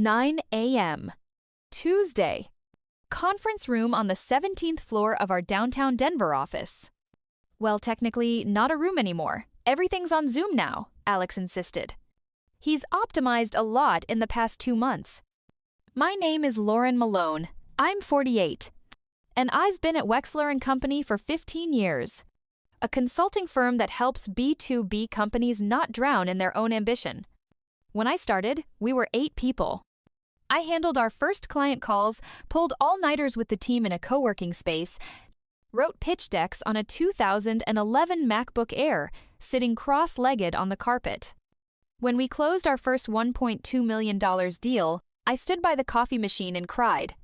9 a.m. Tuesday. Conference room on the 17th floor of our downtown Denver office. Well, technically, not a room anymore. Everything's on Zoom now, Alex insisted. He's optimized a lot in the past 2 months. My name is Lauren Malone. I'm 48. And I've been at Wexler & Company for 15 years. A consulting firm that helps B2B companies not drown in their own ambition. When I started, we were 8 people. I handled our first client calls, pulled all-nighters with the team in a co-working space, wrote pitch decks on a 2011 MacBook Air, sitting cross-legged on the carpet. When we closed our first $1.2 million deal, I stood by the coffee machine and cried.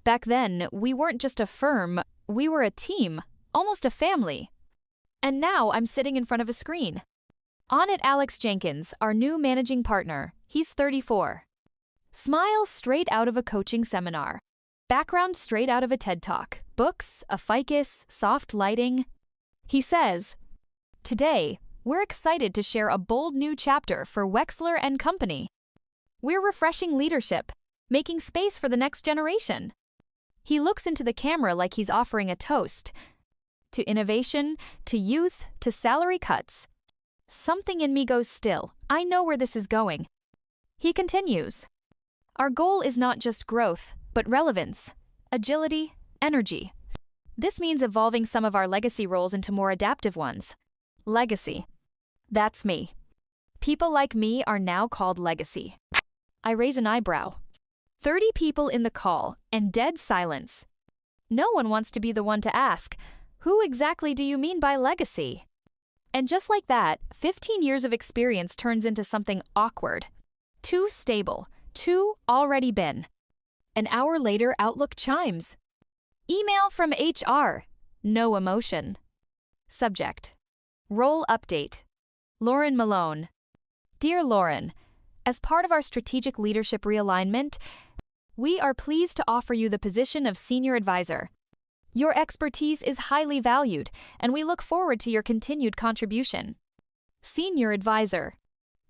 Back then, we weren't just a firm, we were a team, almost a family. And now I'm sitting in front of a screen. On it, Alex Jenkins, our new managing partner. He's 34. Smile straight out of a coaching seminar. Background straight out of a TED Talk. Books, a ficus, soft lighting. He says, "Today, we're excited to share a bold new chapter for Wexler & Company. We're refreshing leadership, making space for the next generation." He looks into the camera like he's offering a toast. To innovation, to youth, to salary cuts. Something in me goes still. I know where this is going. He continues. Our goal is not just growth, but relevance, agility, energy. This means evolving some of our legacy roles into more adaptive ones. Legacy. That's me. People like me are now called legacy. I raise an eyebrow. 30 people in the call, and dead silence. No one wants to be the one to ask, who exactly do you mean by legacy? And just like that, 15 years of experience turns into something awkward. Too stable. Too already been. An hour later, Outlook chimes. Email from HR. No emotion. Subject. Role update. Lauren Malone. Dear Lauren, as part of our strategic leadership realignment, we are pleased to offer you the position of Senior Advisor. Your expertise is highly valued, and we look forward to your continued contribution. Senior Advisor.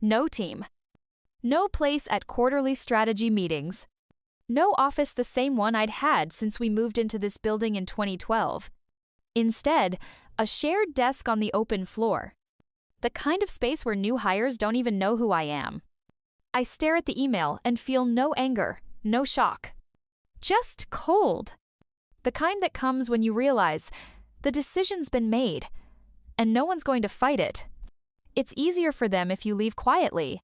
No team. No place at quarterly strategy meetings. No office the same one I'd had since we moved into this building in 2012. Instead, a shared desk on the open floor. The kind of space where new hires don't even know who I am. I stare at the email and feel no anger, no shock. Just cold. The kind that comes when you realize the decision's been made, and no one's going to fight it. It's easier for them if you leave quietly.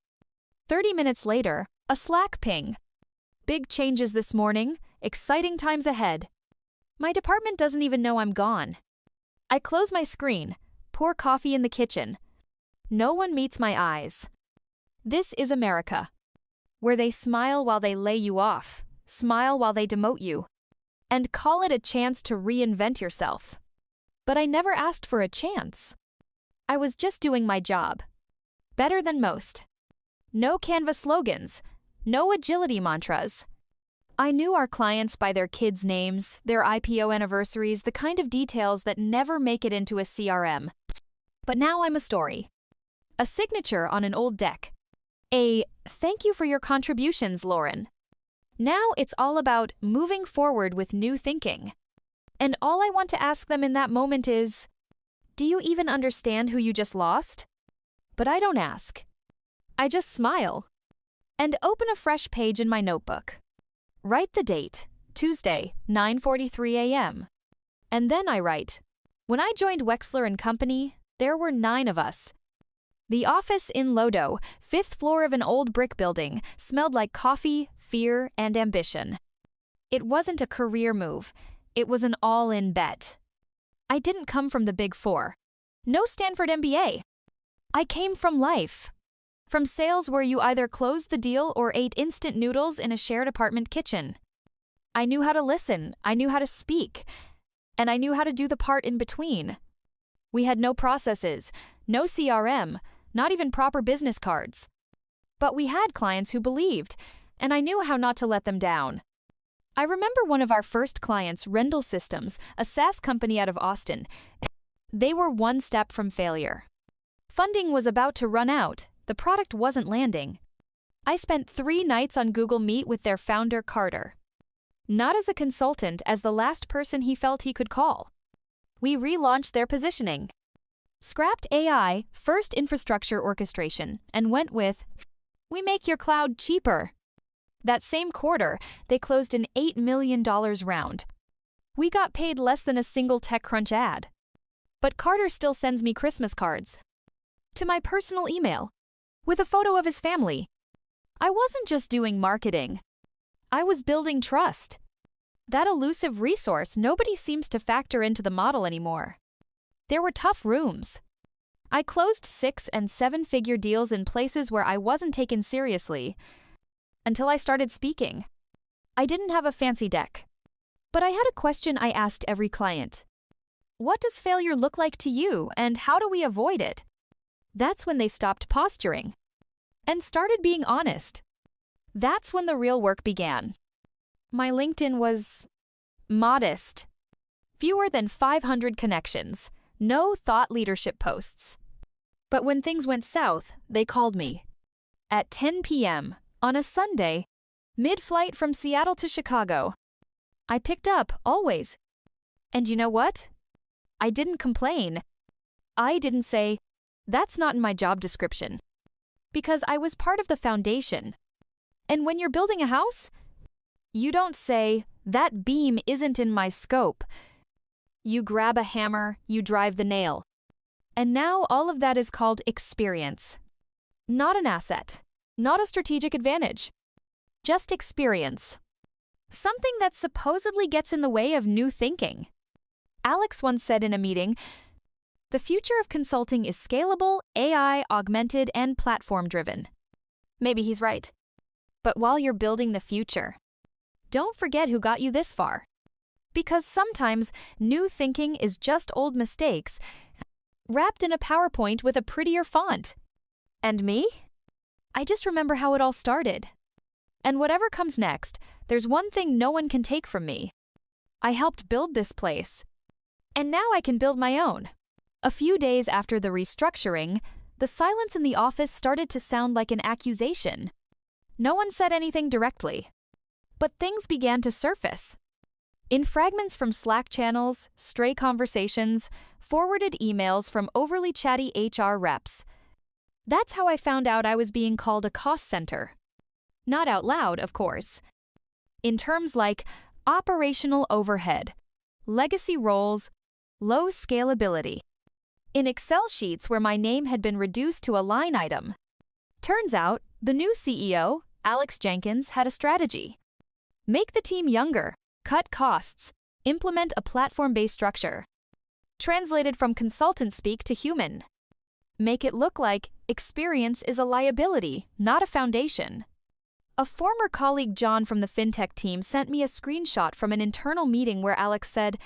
30 minutes later, a Slack ping. Big changes this morning, exciting times ahead. My department doesn't even know I'm gone. I close my screen, pour coffee in the kitchen. No one meets my eyes. This is America, where they smile while they lay you off, smile while they demote you, and call it a chance to reinvent yourself. But I never asked for a chance. I was just doing my job. Better than most. No Canva slogans, no agility mantras. I knew our clients by their kids' names, their IPO anniversaries, the kind of details that never make it into a CRM. But now I'm a story. A signature on an old deck. A "thank you for your contributions, Lauren." Now it's all about moving forward with new thinking. And all I want to ask them in that moment is, do you even understand who you just lost? But I don't ask. I just smile and open a fresh page in my notebook. Write the date, Tuesday, 9:43 a.m. And then I write, when I joined Wexler & Company, there were 9 of us. The office in Lodo, 5th floor of an old brick building, smelled like coffee, fear, and ambition. It wasn't a career move. It was an all-in bet. I didn't come from the Big Four. No Stanford MBA. I came from life. From sales where you either closed the deal or ate instant noodles in a shared apartment kitchen. I knew how to listen, I knew how to speak, and I knew how to do the part in between. We had no processes, no CRM, not even proper business cards. But we had clients who believed, and I knew how not to let them down. I remember one of our first clients, Rendell Systems, a SaaS company out of Austin. They were one step from failure. Funding was about to run out. The product wasn't landing. I spent 3 nights on Google Meet with their founder, Carter. Not as a consultant, as the last person he felt he could call. We relaunched their positioning, scrapped AI, first infrastructure orchestration, and went with, "We make your cloud cheaper." That same quarter, they closed an $8 million round. We got paid less than a single TechCrunch ad. But Carter still sends me Christmas cards to my personal email with a photo of his family. I wasn't just doing marketing. I was building trust. That elusive resource nobody seems to factor into the model anymore. There were tough rooms. I closed 6- and 7-figure deals in places where I wasn't taken seriously until I started speaking. I didn't have a fancy deck, but I had a question I asked every client. What does failure look like to you, and how do we avoid it? That's when they stopped posturing and started being honest. That's when the real work began. My LinkedIn was modest. Fewer than 500 connections. No thought leadership posts. But when things went south, they called me. At 10 p.m., on a Sunday, mid-flight from Seattle to Chicago. I picked up, always. And you know what? I didn't complain. I didn't say, "That's not in my job description." Because I was part of the foundation. And when you're building a house, you don't say, "That beam isn't in my scope." You grab a hammer, you drive the nail. And now all of that is called experience. Not an asset, not a strategic advantage. Just experience. Something that supposedly gets in the way of new thinking. Alex once said in a meeting, "The future of consulting is scalable, AI, augmented, and platform-driven." Maybe he's right. But while you're building the future, don't forget who got you this far. Because sometimes new thinking is just old mistakes wrapped in a PowerPoint with a prettier font. And me? I just remember how it all started. And whatever comes next, there's one thing no one can take from me. I helped build this place. And now I can build my own. A few days after the restructuring, the silence in the office started to sound like an accusation. No one said anything directly. But things began to surface. In fragments from Slack channels, stray conversations, forwarded emails from overly chatty HR reps. That's how I found out I was being called a cost center. Not out loud, of course. In terms like operational overhead, legacy roles, low scalability. In Excel sheets where my name had been reduced to a line item. Turns out, the new CEO, Alex Jenkins, had a strategy. Make the team younger, cut costs, implement a platform-based structure. Translated from consultant speak to human. Make it look like experience is a liability, not a foundation. A former colleague, John from the fintech team, sent me a screenshot from an internal meeting where Alex said,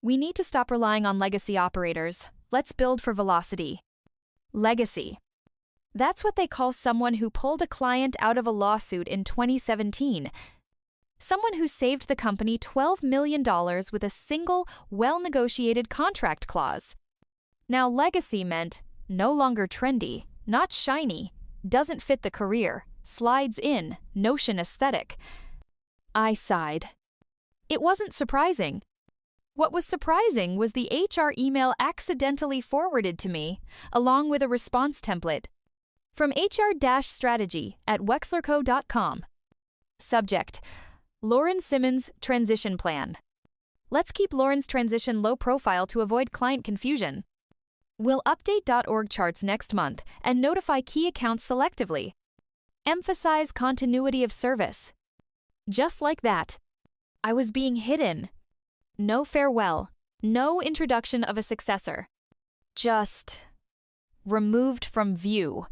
"We need to stop relying on legacy operators. Let's build for velocity." Legacy. That's what they call someone who pulled a client out of a lawsuit in 2017. Someone who saved the company $12 million with a single, well-negotiated contract clause. Now, legacy meant no longer trendy, not shiny, doesn't fit the career, slides in, Notion aesthetic. I sighed. It wasn't surprising. What was surprising was the HR email accidentally forwarded to me, along with a response template. From HR-strategy@wexlerco.com. Subject: Lauren Simmons transition plan. Let's keep Lauren's transition low profile to avoid client confusion. We'll update .org charts next month and notify key accounts selectively. Emphasize continuity of service. Just like that. I was being hidden. No farewell. No introduction of a successor. Just removed from view,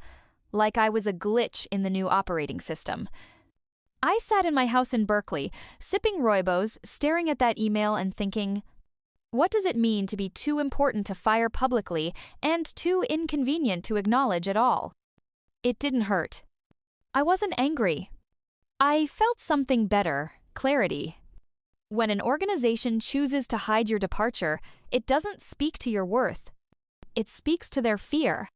like I was a glitch in the new operating system. I sat in my house in Berkeley, sipping rooibos, staring at that email and thinking, what does it mean to be too important to fire publicly and too inconvenient to acknowledge at all? It didn't hurt. I wasn't angry. I felt something better, clarity. When an organization chooses to hide your departure, it doesn't speak to your worth. It speaks to their fear.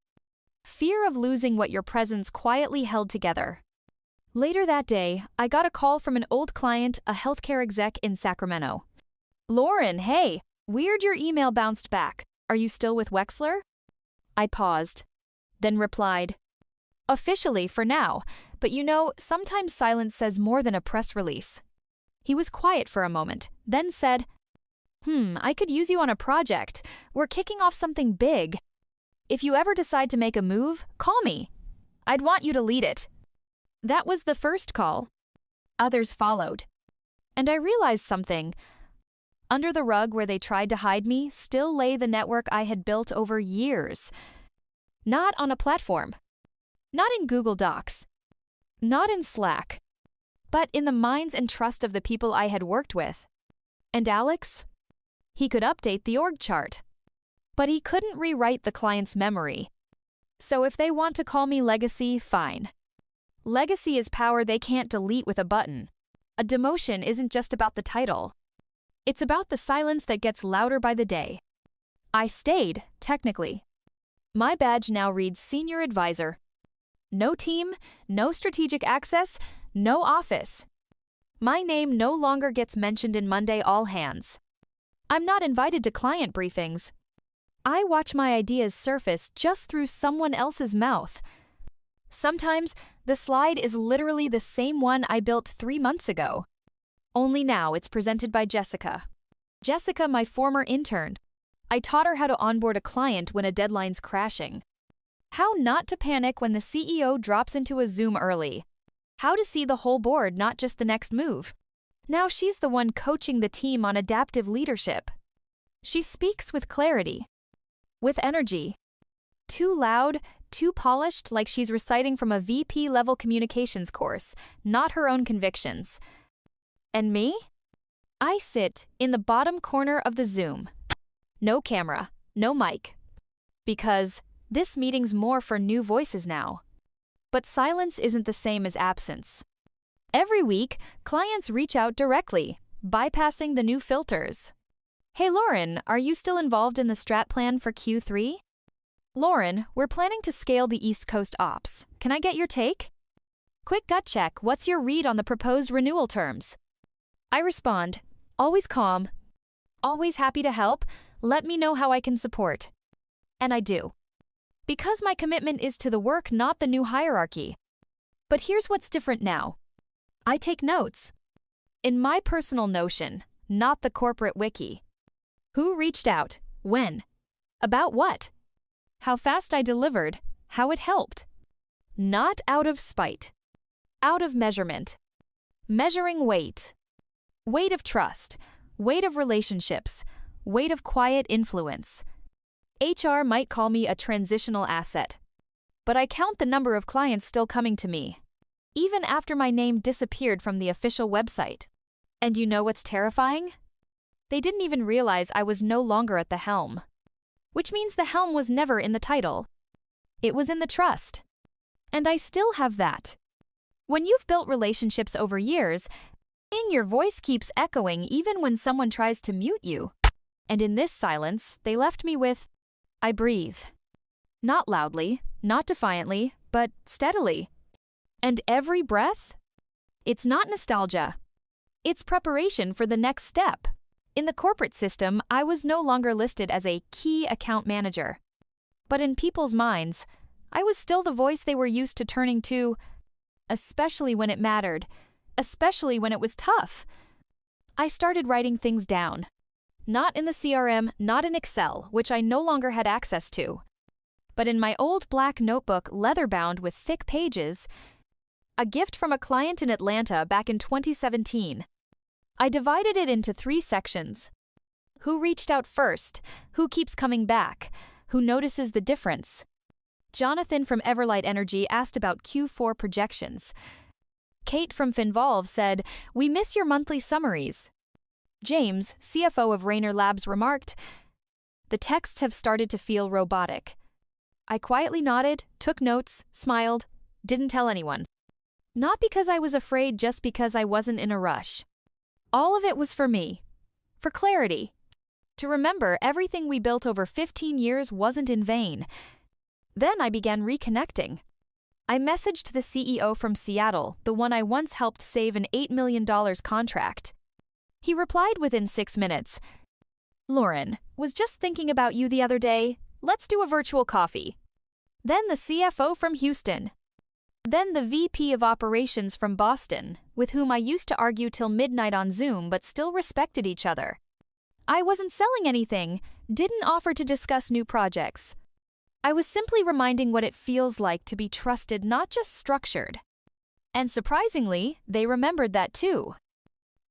Fear of losing what your presence quietly held together. Later that day, I got a call from an old client, a healthcare exec in Sacramento. Lauren, hey, weird your email bounced back. Are you still with Wexler? I paused, then replied, officially for now, but sometimes silence says more than a press release. He was quiet for a moment, then said, I could use you on a project. We're kicking off something big. If you ever decide to make a move, call me. I'd want you to lead it. That was the first call. Others followed. And I realized something. Under the rug where they tried to hide me still lay the network I had built over years. Not on a platform. Not in Google Docs. Not in Slack. But in the minds and trust of the people I had worked with. And Alex? He could update the org chart. But he couldn't rewrite the client's memory. So if they want to call me legacy, fine. Legacy is power they can't delete with a button. A demotion isn't just about the title. It's about the silence that gets louder by the day. I stayed, technically. My badge now reads Senior Advisor. No team, no strategic access, no office. My name no longer gets mentioned in Monday all hands. I'm not invited to client briefings. I watch my ideas surface just through someone else's mouth. Sometimes, the slide is literally the same one I built 3 months ago. Only now it's presented by Jessica. Jessica, my former intern. I taught her how to onboard a client when a deadline's crashing. How not to panic when the CEO drops into a Zoom early. How to see the whole board, not just the next move. Now she's the one coaching the team on adaptive leadership. She speaks with clarity. With energy. Too loud, too polished, like she's reciting from a VP-level communications course, not her own convictions. And me? I sit in the bottom corner of the Zoom. No camera, no mic. Because this meeting's more for new voices now. But silence isn't the same as absence. Every week, clients reach out directly, bypassing the new filters. Hey Lauren, are you still involved in the strat plan for Q3? Lauren, we're planning to scale the East Coast ops. Can I get your take? Quick gut check, what's your read on the proposed renewal terms? I respond, always calm, always happy to help, let me know how I can support. And I do. Because my commitment is to the work, not the new hierarchy. But here's what's different now. I take notes. In my personal Notion, not the corporate wiki. Who reached out? When? About what? How fast I delivered, how it helped. Not out of spite. Out of measurement. Measuring weight. Weight of trust. Weight of relationships. Weight of quiet influence. HR might call me a transitional asset. But I count the number of clients still coming to me. Even after my name disappeared from the official website. And you know what's terrifying? They didn't even realize I was no longer at the helm. Which means the helm was never in the title. It was in the trust. And I still have that. When you've built relationships over years, your voice keeps echoing even when someone tries to mute you. And in this silence, they left me with, I breathe. Not loudly, not defiantly, but steadily. And every breath? It's not nostalgia. It's preparation for the next step. In the corporate system, I was no longer listed as a key account manager. But in people's minds, I was still the voice they were used to turning to, especially when it mattered, especially when it was tough. I started writing things down. Not in the CRM, not in Excel, which I no longer had access to. But in my old black notebook, leather-bound with thick pages, a gift from a client in Atlanta back in 2017. I divided it into 3 sections. Who reached out first? Who keeps coming back? Who notices the difference? Jonathan from Everlight Energy asked about Q4 projections. Kate from Finvolve said, we miss your monthly summaries. James, CFO of Rainer Labs, remarked, the texts have started to feel robotic. I quietly nodded, took notes, smiled, didn't tell anyone. Not because I was afraid, just because I wasn't in a rush. All of it was for me. For clarity. To remember everything we built over 15 years wasn't in vain. Then I began reconnecting. I messaged the CEO from Seattle, the one I once helped save an $8 million contract. He replied within 6 minutes. Lauren, was just thinking about you the other day. Let's do a virtual coffee. Then the CFO from Houston. Then the VP of Operations from Boston, with whom I used to argue till midnight on Zoom but still respected each other. I wasn't selling anything, didn't offer to discuss new projects. I was simply reminding what it feels like to be trusted, not just structured. And surprisingly, they remembered that too.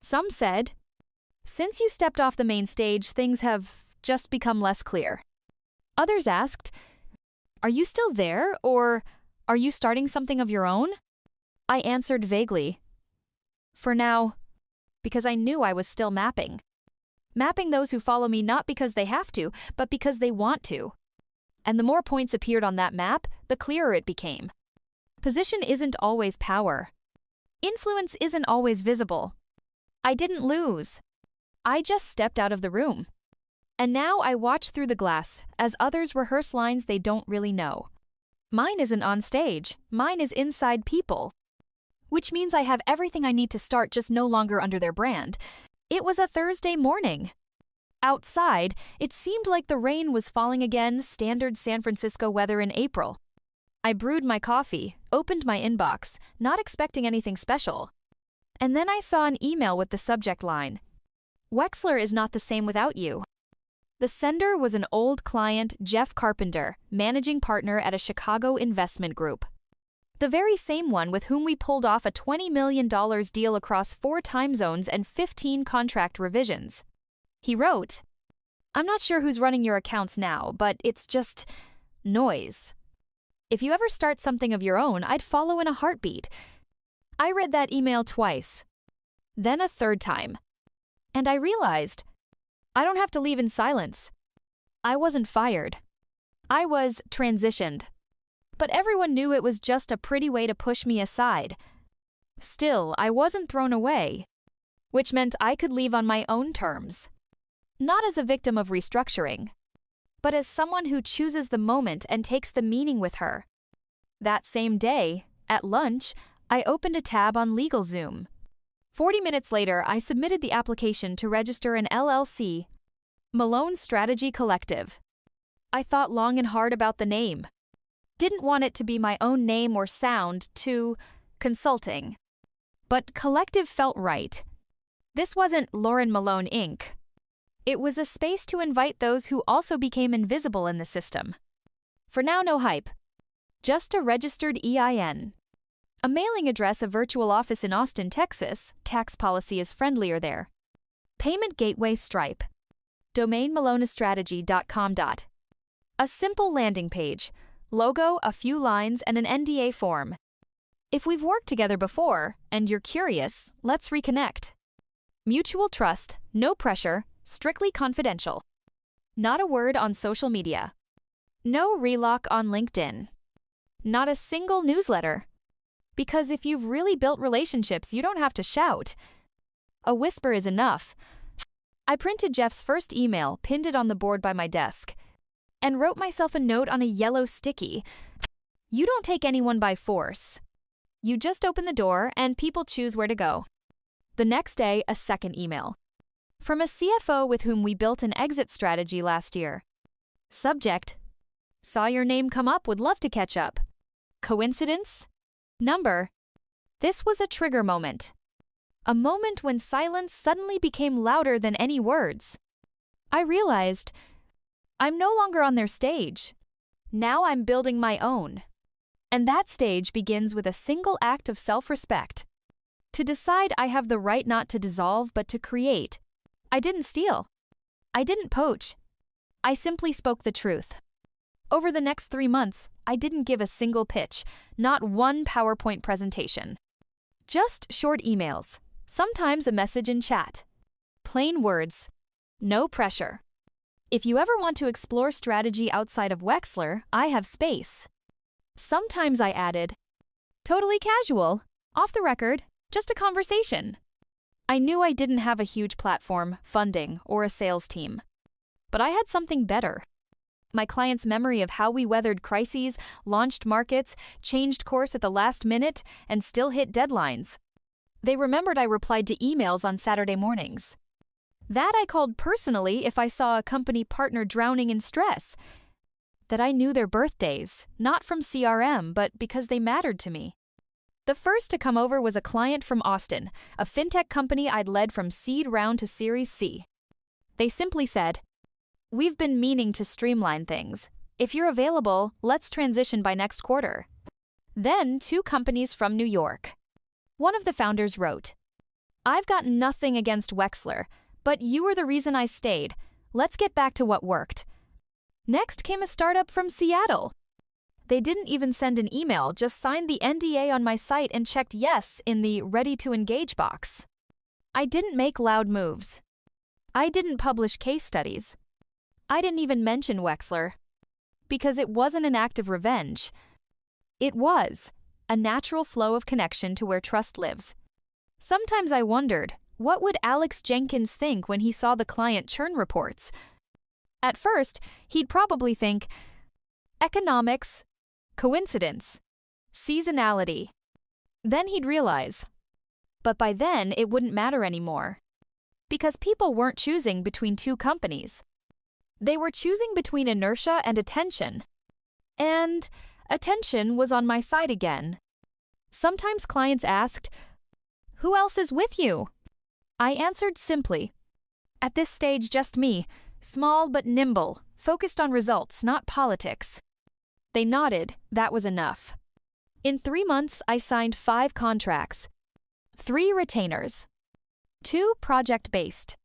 Some said, "Since you stepped off the main stage, things have just become less clear." Others asked, "Are you still there, or are you starting something of your own?" I answered vaguely, "For now," because I knew I was still mapping. Mapping those who follow me not because they have to, but because they want to. And the more points appeared on that map, the clearer it became. Position isn't always power. Influence isn't always visible. I didn't lose. I just stepped out of the room. And now I watch through the glass as others rehearse lines they don't really know. Mine isn't on stage, mine is inside people. Which means I have everything I need to start, just no longer under their brand. It was a Thursday morning. Outside, it seemed like the rain was falling again, standard San Francisco weather in April. I brewed my coffee, opened my inbox, not expecting anything special. And then I saw an email with the subject line, "Wexler is not the same without you." The sender was an old client, Jeff Carpenter, managing partner at a Chicago investment group. The very same one with whom we pulled off a $20 million deal across 4 time zones and 15 contract revisions. He wrote, "I'm not sure who's running your accounts now, but it's just noise. If you ever start something of your own, I'd follow in a heartbeat." I read that email twice, then a third time. And I realized, I don't have to leave in silence. I wasn't fired. I was transitioned. But everyone knew it was just a pretty way to push me aside. Still, I wasn't thrown away, which meant I could leave on my own terms. Not as a victim of restructuring, but as someone who chooses the moment and takes the meaning with her. That same day, at lunch, I opened a tab on LegalZoom. 40 minutes later, I submitted the application to register an LLC, Malone Strategy Collective. I thought long and hard about the name. Didn't want it to be my own name or sound too consulting. But collective felt right. This wasn't Lauren Malone Inc. It was a space to invite those who also became invisible in the system. For now, no hype. Just a registered EIN. A mailing address, a virtual office in Austin, Texas. Tax policy is friendlier there. Payment gateway Stripe. Domain malonestrategy.com. A simple landing page. Logo, a few lines, and an NDA form. If we've worked together before, and you're curious, let's reconnect. Mutual trust, no pressure, strictly confidential. Not a word on social media. No relock on LinkedIn. Not a single newsletter. Because if you've really built relationships, you don't have to shout. A whisper is enough. I printed Jeff's first email, pinned it on the board by my desk, and wrote myself a note on a yellow sticky. You don't take anyone by force. You just open the door and people choose where to go. The next day, a second email. From a CFO with whom we built an exit strategy last year. Subject: Saw your name come up, would love to catch up. Coincidence? Number: This was a trigger moment. A moment when silence suddenly became louder than any words. I realized, I'm no longer on their stage. Now I'm building my own. And that stage begins with a single act of self-respect. To decide I have the right not to dissolve but to create. I didn't steal. I didn't poach. I simply spoke the truth. Over the next 3 months, I didn't give a single pitch, not one PowerPoint presentation. Just short emails, sometimes a message in chat. Plain words. No pressure. If you ever want to explore strategy outside of Wexler, I have space. Sometimes I added, totally casual, off the record, just a conversation. I knew I didn't have a huge platform, funding, or a sales team. But I had something better. My client's memory of how we weathered crises, launched markets, changed course at the last minute, and still hit deadlines. They remembered I replied to emails on Saturday mornings. That I called personally if I saw a company partner drowning in stress. That I knew their birthdays, not from CRM, but because they mattered to me. The first to come over was a client from Austin, a fintech company I'd led from seed round to Series C. They simply said, "We've been meaning to streamline things. If you're available, let's transition by next quarter." Then 2 companies from New York. One of the founders wrote, "I've got nothing against Wexler, but you were the reason I stayed. Let's get back to what worked." Next came a startup from Seattle. They didn't even send an email, just signed the NDA on my site and checked yes in the ready to engage box. I didn't make loud moves. I didn't publish case studies. I didn't even mention Wexler. Because it wasn't an act of revenge. It was a natural flow of connection to where trust lives. Sometimes I wondered, what would Alex Jenkins think when he saw the client churn reports? At first, he'd probably think, economics, coincidence, seasonality. Then he'd realize. But by then, it wouldn't matter anymore. Because people weren't choosing between 2 companies. They were choosing between inertia and attention. And attention was on my side again. Sometimes clients asked, "Who else is with you?" I answered simply, "At this stage, just me, small but nimble, focused on results, not politics." They nodded, that was enough. In 3 months, I signed 5 contracts, 3 retainers, 2 project-based.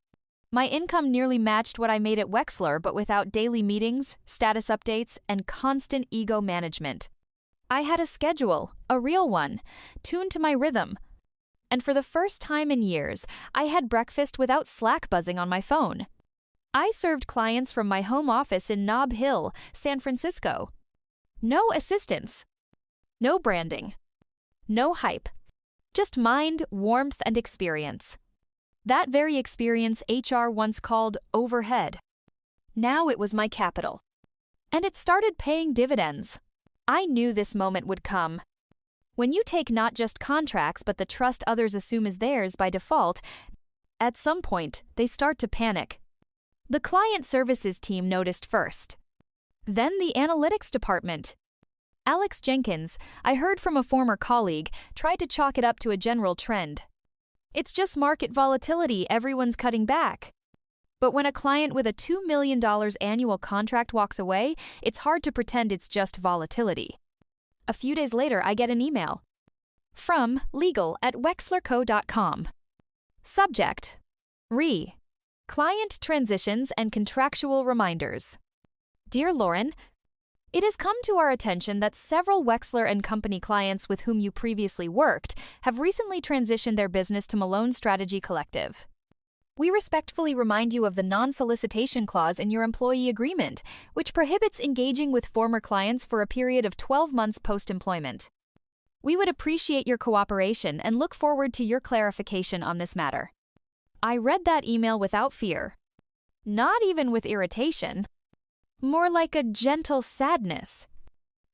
My income nearly matched what I made at Wexler, but without daily meetings, status updates, and constant ego management. I had a schedule, a real one, tuned to my rhythm. And for the first time in years, I had breakfast without Slack buzzing on my phone. I served clients from my home office in Nob Hill, San Francisco. No assistance. No branding. No hype. Just mind, warmth, and experience. That very experience HR once called overhead. Now it was my capital. And it started paying dividends. I knew this moment would come. When you take not just contracts but the trust others assume is theirs by default, at some point, they start to panic. The client services team noticed first. Then the analytics department. Alex Jenkins, I heard from a former colleague, tried to chalk it up to a general trend. It's just market volatility, everyone's cutting back. But when a client with a $2 million annual contract walks away, it's hard to pretend it's just volatility. A few days later, I get an email. From legal@wexlerco.com. Subject: Client transitions and contractual reminders. Dear Lauren, it has come to our attention that several Wexler and Company clients with whom you previously worked have recently transitioned their business to Malone Strategy Collective. We respectfully remind you of the non-solicitation clause in your employee agreement, which prohibits engaging with former clients for a period of 12 months post-employment. We would appreciate your cooperation and look forward to your clarification on this matter. I read that email without fear. Not even with irritation. More like a gentle sadness.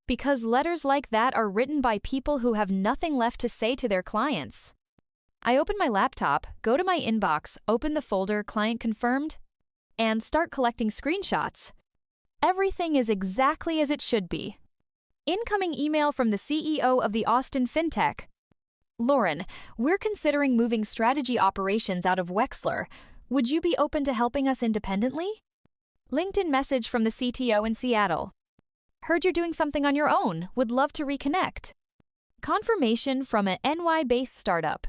Because letters like that are written by people who have nothing left to say to their clients. I open my laptop, go to my inbox, open the folder Client Confirmed, and start collecting screenshots. Everything is exactly as it should be. Incoming email from the CEO of the Austin FinTech. Lauren, we're considering moving strategy operations out of Wexler. Would you be open to helping us independently? LinkedIn message from the CTO in Seattle. Heard you're doing something on your own. Would love to reconnect. Confirmation from an NY-based startup.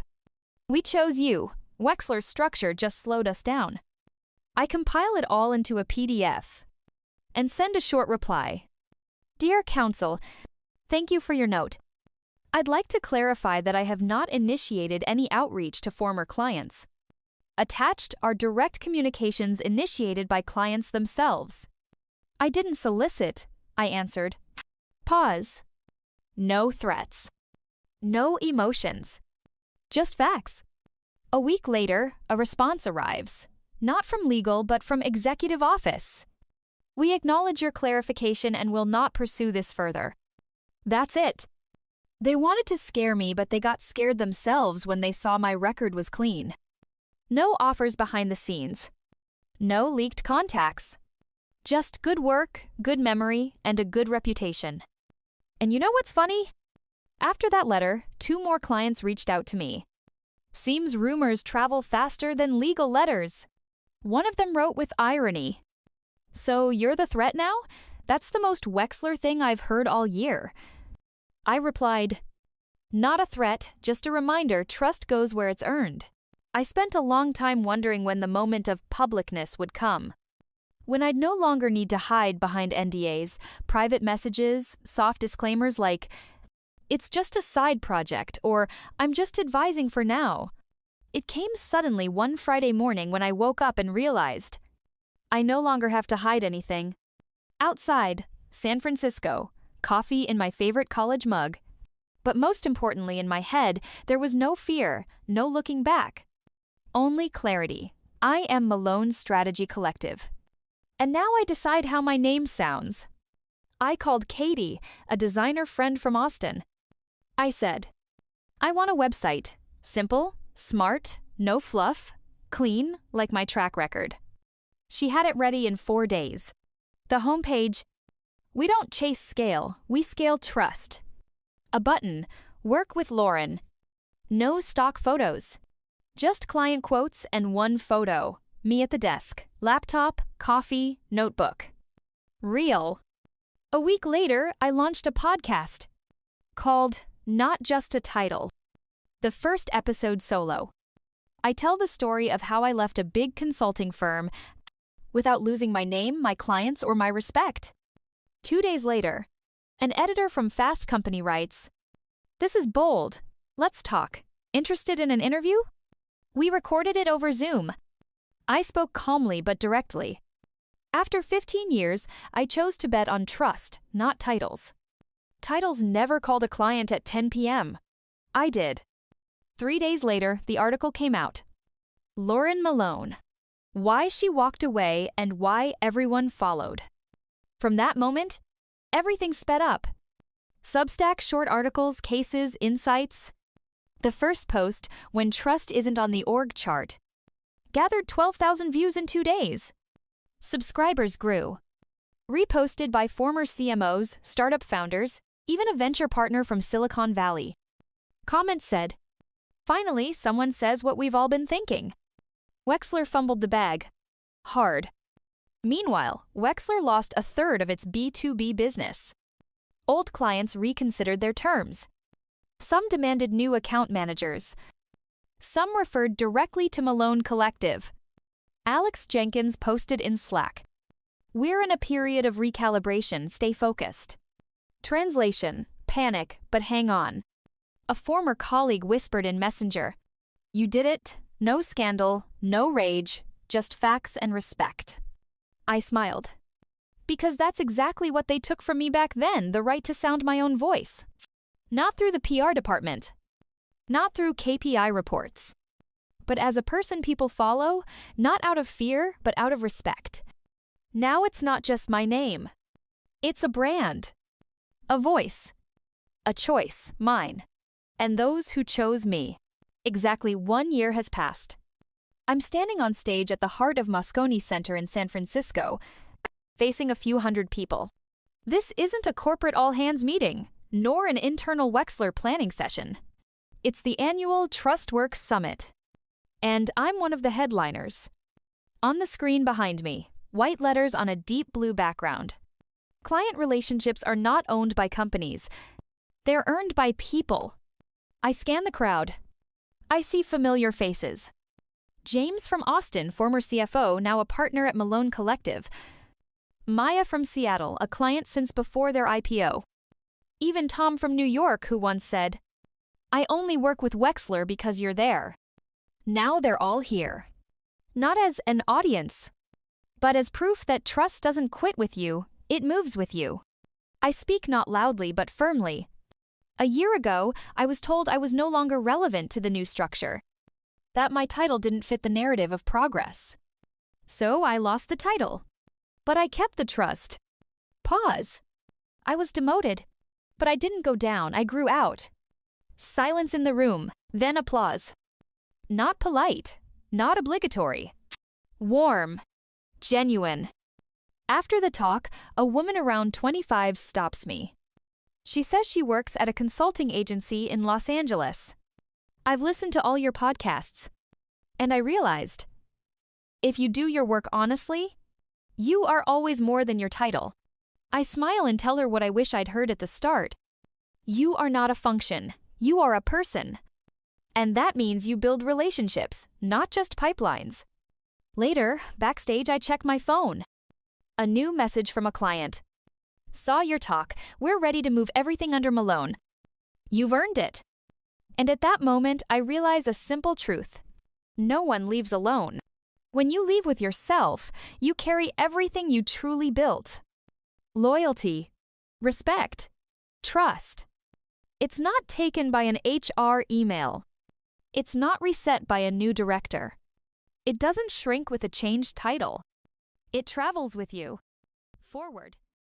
We chose you. Wexler's structure just slowed us down. I compile it all into a PDF and send a short reply. Dear Counsel, thank you for your note. I'd like to clarify that I have not initiated any outreach to former clients. Attached are direct communications initiated by clients themselves. I didn't solicit, I answered. Pause. No threats. No emotions. Just facts. A week later, a response arrives. Not from legal, but from executive office. We acknowledge your clarification and will not pursue this further. That's it. They wanted to scare me, but they got scared themselves when they saw my record was clean. No offers behind the scenes. No leaked contacts. Just good work, good memory, and a good reputation. And you know what's funny? After that letter, 2 more clients reached out to me. Seems rumors travel faster than legal letters. One of them wrote with irony. So you're the threat now? That's the most Wexler thing I've heard all year. I replied, not a threat, just a reminder trust goes where it's earned. I spent a long time wondering when the moment of publicness would come. When I'd no longer need to hide behind NDAs, private messages, soft disclaimers like, it's just a side project, or I'm just advising for now. It came suddenly one Friday morning when I woke up and realized I no longer have to hide anything. Outside, San Francisco, coffee in my favorite college mug. But most importantly, in my head, there was no fear, no looking back. Only clarity. I am Malone's Strategy Collective. And now I decide how my name sounds. I called Katie, a designer friend from Austin. I said, I want a website. Simple, smart, no fluff, clean, like my track record. She had it ready in 4 days. The homepage, we don't chase scale, we scale trust. A button, work with Lauren. No stock photos. Just client quotes and 1 photo. Me at the desk, laptop, coffee, notebook. Real. A week later, I launched a podcast called Not Just a Title. The first episode solo. I tell the story of how I left a big consulting firm without losing my name, my clients, or my respect. 2 days later, an editor from Fast Company writes, this is bold. Let's talk. Interested in an interview? We recorded it over Zoom. I spoke calmly but directly. After 15 years, I chose to bet on trust, not titles. Titles never called a client at 10 p.m. I did. 3 days later, the article came out. Lauren Malone. Why she walked away and why everyone followed. From that moment, everything sped up. Substack short articles, cases, insights. The first post, When Trust Isn't on the Org Chart, gathered 12,000 views in 2 days. Subscribers grew. Reposted by former CMOs, startup founders, even a venture partner from Silicon Valley. Comments said, finally, someone says what we've all been thinking. Wexler fumbled the bag. Hard. Meanwhile, Wexler lost 1/3 of its B2B business. Old clients reconsidered their terms. Some demanded new account managers. Some referred directly to Malone Collective. Alex Jenkins posted in Slack, we're in a period of recalibration, stay focused. Translation, panic, but hang on. A former colleague whispered in Messenger, you did it, no scandal, no rage, just facts and respect. I smiled. Because that's exactly what they took from me back then, the right to sound my own voice. Not through the PR department. Not through KPI reports. But as a person people follow, not out of fear, but out of respect. Now it's not just my name. It's a brand. A voice. A choice, mine. And those who chose me. Exactly 1 year has passed. I'm standing on stage at the heart of Moscone Center in San Francisco, facing a few hundred people. This isn't a corporate all-hands meeting, nor an internal Wexler planning session. It's the annual TrustWorks Summit. And I'm one of the headliners. On the screen behind me, white letters on a deep blue background. Client relationships are not owned by companies. They're earned by people. I scan the crowd. I see familiar faces. James from Austin, former CFO, now a partner at Malone Collective. Maya from Seattle, a client since before their IPO. Even Tom from New York, who once said, I only work with Wexler because you're there. Now they're all here. Not as an audience, but as proof that trust doesn't quit with you, it moves with you. I speak not loudly but firmly. A year ago, I was told I was no longer relevant to the new structure, that my title didn't fit the narrative of progress. So I lost the title. but I kept the trust. Pause. I was demoted, but I didn't go down, I grew out. Silence in the room, then applause. Not polite, not obligatory. Warm, genuine. After the talk, a woman around 25 stops me. She says she works at a consulting agency in Los Angeles. I've listened to all your podcasts, and I realized, if you do your work honestly, you are always more than your title. I smile and tell her what I wish I'd heard at the start. You are not a function, you are a person. And that means you build relationships, not just pipelines. Later, backstage, I check my phone. A new message from a client. Saw your talk, we're ready to move everything under Malone. You've earned it. And at that moment, I realize a simple truth. No one leaves alone. When you leave with yourself, you carry everything you truly built. Loyalty, respect, trust. It's not taken by an HR email. It's not reset by a new director. It doesn't shrink with a changed title. It travels with you. Forward.